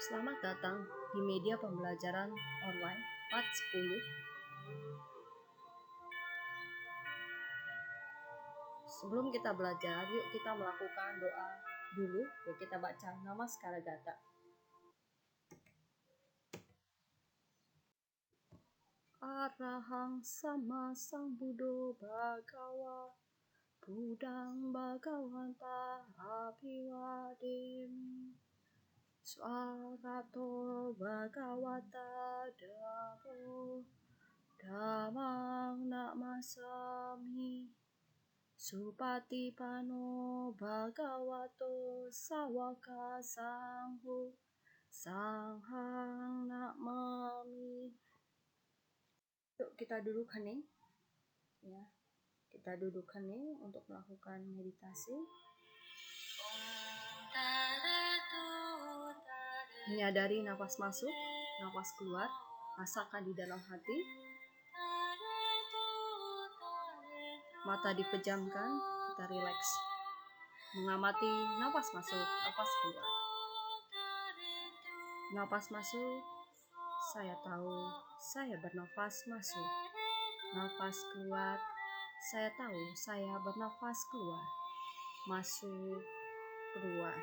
Selamat datang di media pembelajaran online part 10. Sebelum kita belajar, yuk kita melakukan doa dulu. Yuk kita baca Namaskara Gata. Arahang sama Sambuddho Bhagawa Buddhang Bhagavanta Abhivademi Swagato Bhagavata Dhammo Dhammang Namasami Supatipano Bhagavato Sawaka Sangho Sanghang Namami. Yuk kita duduk hening. Ya, kita duduk hening untuk melakukan meditasi. Menyadari nafas masuk, nafas keluar, rasakan di dalam hati. Mata dipejamkan, kita rileks. Mengamati nafas masuk, nafas keluar. Nafas masuk, saya tahu saya bernafas masuk. Nafas keluar, saya tahu saya bernafas keluar. Masuk, keluar.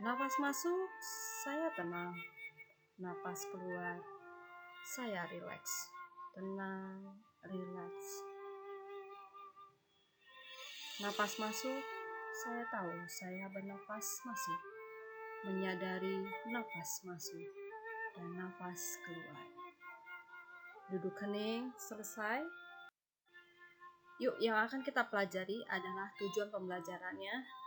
Nafas masuk, saya tenang. Nafas keluar, saya rileks. Tenang, rileks. Nafas masuk, saya tahu saya bernafas masuk. Menyadari nafas masuk dan nafas keluar. Duduk hening, selesai. Yuk, yang akan kita pelajari adalah tujuan pembelajarannya.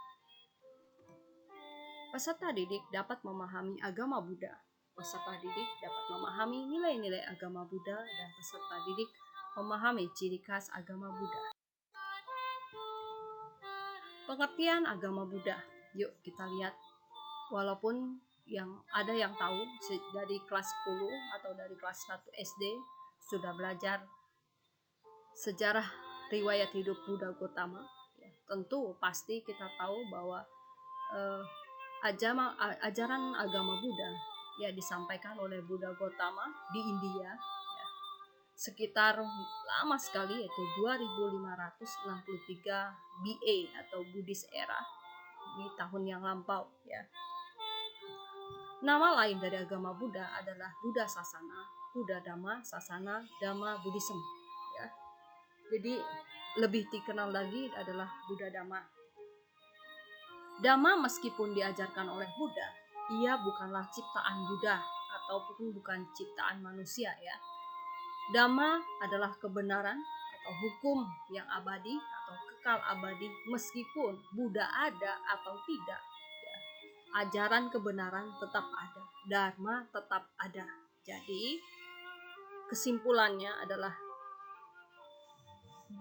Peserta didik dapat memahami agama Buddha. Peserta didik dapat memahami nilai-nilai agama Buddha dan peserta didik memahami ciri khas agama Buddha. Pengertian agama Buddha. Yuk kita lihat. Walaupun ada yang tahu dari kelas 10 atau dari kelas 1 SD sudah belajar sejarah riwayat hidup Buddha Gautama. Ya, tentu pasti kita tahu bahwa ajaran agama Buddha ya disampaikan oleh Buddha Gautama di India ya, sekitar lama sekali, yaitu 2563 BA atau Buddhist era, di tahun yang lampau ya. Nama lain dari agama Buddha adalah Buddha Sasana, Buddha Dhamma Sasana, Dhamma Buddhism ya. Jadi lebih dikenal lagi adalah Buddha Dhamma. Dhamma meskipun diajarkan oleh Buddha, ia bukanlah ciptaan Buddha ataupun bukan ciptaan manusia ya. Dhamma adalah kebenaran atau hukum yang abadi atau kekal abadi meskipun Buddha ada atau tidak. Ya. Ajaran kebenaran tetap ada, Dharma tetap ada. Jadi kesimpulannya adalah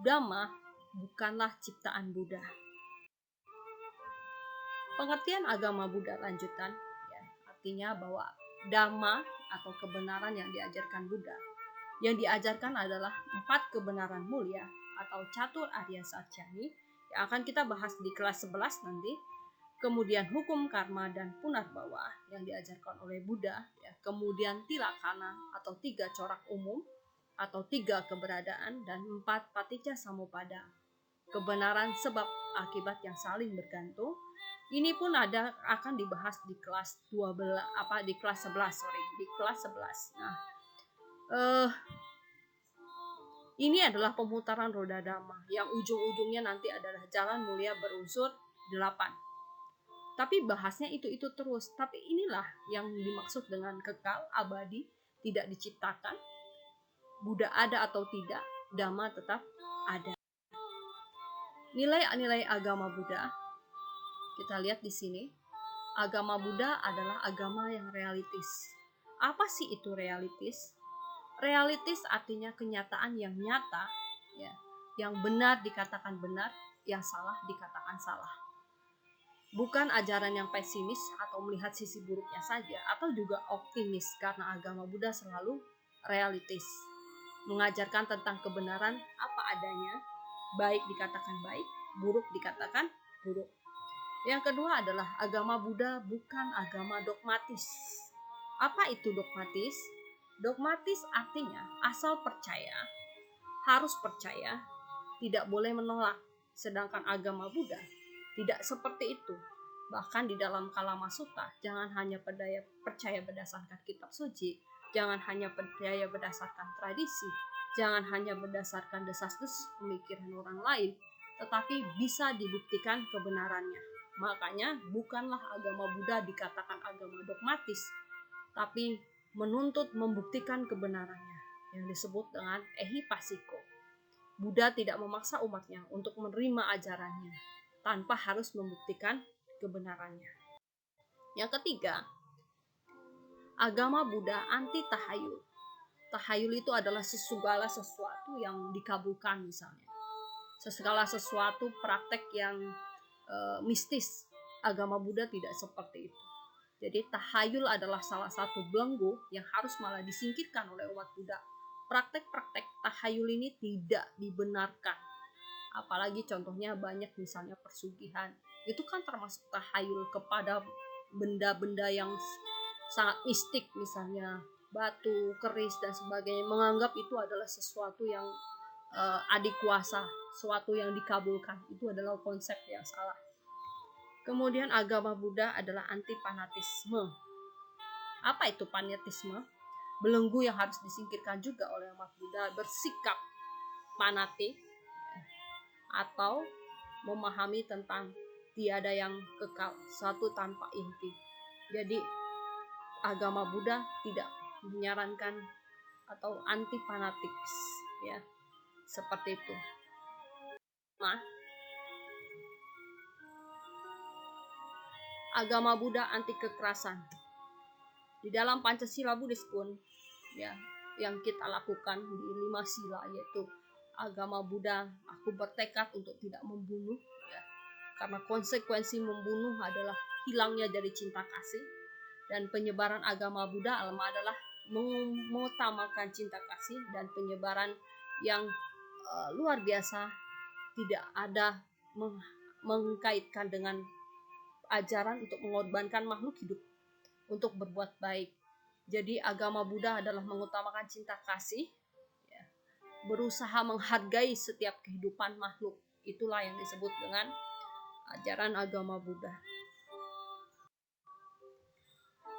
Dhamma bukanlah ciptaan Buddha. Pengertian agama Buddha lanjutan ya, artinya bahwa Dhamma atau kebenaran yang diajarkan Buddha, yang diajarkan adalah 4 kebenaran mulia atau Catur Arya Satchani yang akan kita bahas di kelas 11 nanti. Kemudian hukum karma dan punarbawa yang diajarkan oleh Buddha ya. Kemudian tilakana atau 3 corak umum atau 3 keberadaan, dan 4 paticca samuppada, kebenaran sebab akibat yang saling bergantung. Ini pun akan dibahas di kelas 11. Nah, ini adalah pemutaran roda Dhamma yang ujung-ujungnya nanti adalah jalan mulia berunsur 8. Tapi bahasnya itu terus. Tapi inilah yang dimaksud dengan kekal, abadi, tidak diciptakan. Buddha ada atau tidak, Dhamma tetap ada. Nilai-nilai agama Buddha, kita lihat di sini. Agama Buddha adalah agama yang realistis. Apa sih itu realistis? Realistis artinya kenyataan yang nyata, ya, yang benar dikatakan benar, yang salah dikatakan salah. Bukan ajaran yang pesimis atau melihat sisi buruknya saja, atau juga optimis, karena agama Buddha selalu realistis. Mengajarkan tentang kebenaran apa adanya, baik dikatakan baik, buruk dikatakan buruk. Yang kedua adalah agama Buddha bukan agama dogmatis. Apa itu dogmatis? Dogmatis artinya asal percaya, harus percaya, tidak boleh menolak. Sedangkan agama Buddha tidak seperti itu. Bahkan di dalam Kalama Sutta, jangan hanya percaya berdasarkan kitab suci, jangan hanya percaya berdasarkan tradisi, jangan hanya berdasarkan desas-desus pemikiran orang lain, tetapi bisa dibuktikan kebenarannya. Makanya bukanlah agama Buddha dikatakan agama dogmatis, tapi menuntut membuktikan kebenarannya, yang disebut dengan ehipassiko. Buddha tidak memaksa umatnya untuk menerima ajarannya tanpa harus membuktikan kebenarannya. Yang ketiga, agama Buddha anti tahayul. Tahayul itu adalah segala sesuatu yang dikabulkan misalnya. Segala sesuatu praktek yang mistis. Agama Buddha tidak seperti itu. Jadi tahayul adalah salah satu belenggu yang harus malah disingkirkan oleh umat Buddha. Praktek-praktek tahayul ini tidak dibenarkan. Apalagi contohnya banyak misalnya persugihan. Itu kan termasuk tahayul kepada benda-benda yang sangat mistik, misalnya batu, keris, dan sebagainya. Menganggap itu adalah sesuatu yang adik kuasa, sesuatu yang dikabulkan. Itu adalah konsep yang salah. Kemudian agama Buddha adalah anti fanatisme. Apa itu fanatisme? Belenggu yang harus disingkirkan juga oleh umat Buddha bersikap fanatik atau memahami tentang tiada yang kekal, satu tanpa inti. Jadi agama Buddha tidak menyarankan atau anti fanatik, ya, seperti itu. Nah, agama Buddha anti kekerasan. Di dalam Pancasila Buddhis pun, ya, yang kita lakukan di 5 sila, yaitu agama Buddha, aku bertekad untuk tidak membunuh, ya, karena konsekuensi membunuh adalah hilangnya dari cinta kasih, dan penyebaran agama Buddha adalah mengutamakan cinta kasih dan penyebaran yang luar biasa, tidak ada mengkaitkan dengan ajaran untuk mengorbankan makhluk hidup untuk berbuat baik. Jadi agama Buddha adalah mengutamakan cinta kasih, ya, berusaha menghargai setiap kehidupan makhluk. Itulah yang disebut dengan ajaran agama Buddha.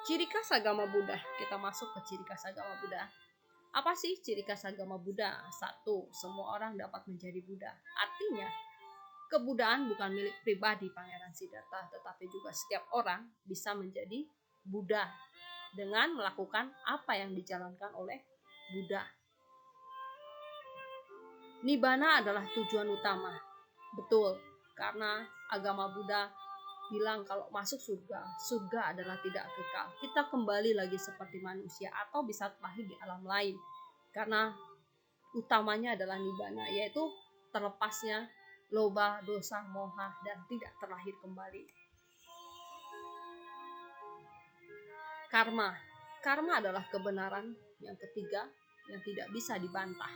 Ciri khas agama Buddha. Kita masuk ke ciri khas agama Buddha. Apa sih ciri khas agama Buddha? 1. Semua orang dapat menjadi Buddha. Artinya, kebudaan bukan milik pribadi Pangeran Siddhartha, tetapi juga setiap orang bisa menjadi Buddha dengan melakukan apa yang dijalankan oleh Buddha. Nibbana adalah tujuan utama. Betul, karena agama Buddha bilang kalau masuk surga adalah tidak kekal. Kita kembali lagi seperti manusia atau bisa terlahir di alam lain. Karena utamanya adalah nibbana, yaitu terlepasnya loba, dosa, moha, dan tidak terlahir kembali. Karma adalah kebenaran yang ketiga yang tidak bisa dibantah.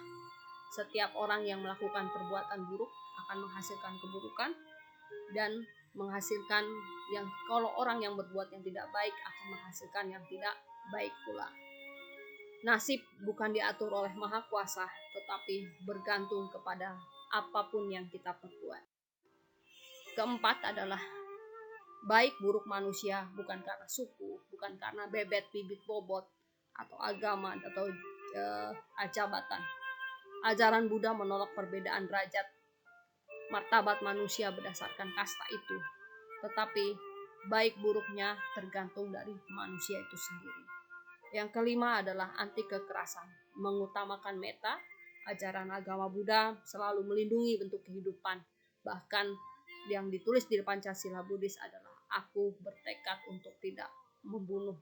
Setiap orang yang melakukan perbuatan buruk akan menghasilkan keburukan, dan menghasilkan yang kalau orang yang berbuat yang tidak baik akan menghasilkan yang tidak baik pula. Nasib bukan diatur oleh Maha Kuasa, tetapi bergantung kepada apapun yang kita perbuat. Keempat adalah baik buruk manusia bukan karena suku, bukan karena bebet, bibit, bobot, atau agama, atau jabatan. Ajaran Buddha menolak perbedaan derajat martabat manusia berdasarkan kasta itu, tetapi baik buruknya tergantung dari manusia itu sendiri. Yang kelima adalah anti kekerasan, mengutamakan metta. Ajaran agama Buddha selalu melindungi bentuk kehidupan. Bahkan yang ditulis di Pancasila Buddhis adalah aku bertekad untuk tidak membunuh.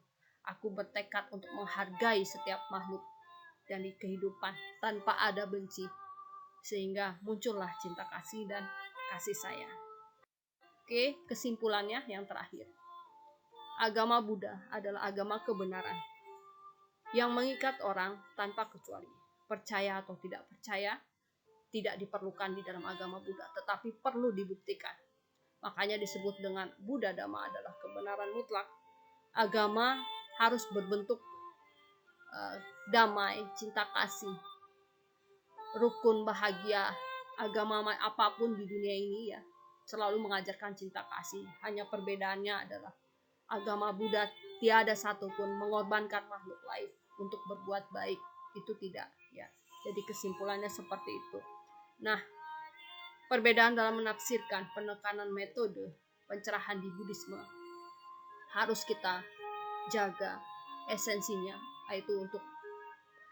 Aku bertekad untuk menghargai setiap makhluk dan di kehidupan tanpa ada benci, sehingga muncullah cinta kasih dan kasih sayang. Oke, kesimpulannya yang terakhir. Agama Buddha adalah agama kebenaran yang mengikat orang tanpa kecuali. Percaya atau tidak percaya tidak diperlukan di dalam agama Buddha, tetapi perlu dibuktikan. Makanya disebut dengan Buddha Dhamma adalah kebenaran mutlak. Agama harus berbentuk damai, cinta kasih, rukun, bahagia. Agama apapun di dunia ini ya selalu mengajarkan cinta kasih. Hanya perbedaannya adalah agama Buddha tiada satupun mengorbankan makhluk lain untuk berbuat baik. Itu tidak ya. Jadi kesimpulannya seperti itu. Nah, perbedaan dalam menafsirkan penekanan metode pencerahan di Buddhisme harus kita jaga esensinya, yaitu untuk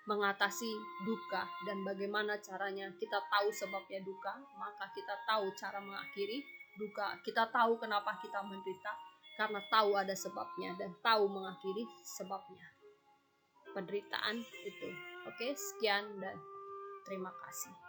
mengatasi duka. Dan bagaimana caranya kita tahu sebabnya duka, maka kita tahu cara mengakhiri duka. Kita tahu kenapa kita menderita, karena tahu ada sebabnya dan tahu mengakhiri sebabnya penderitaan itu. Oke, sekian dan terima kasih.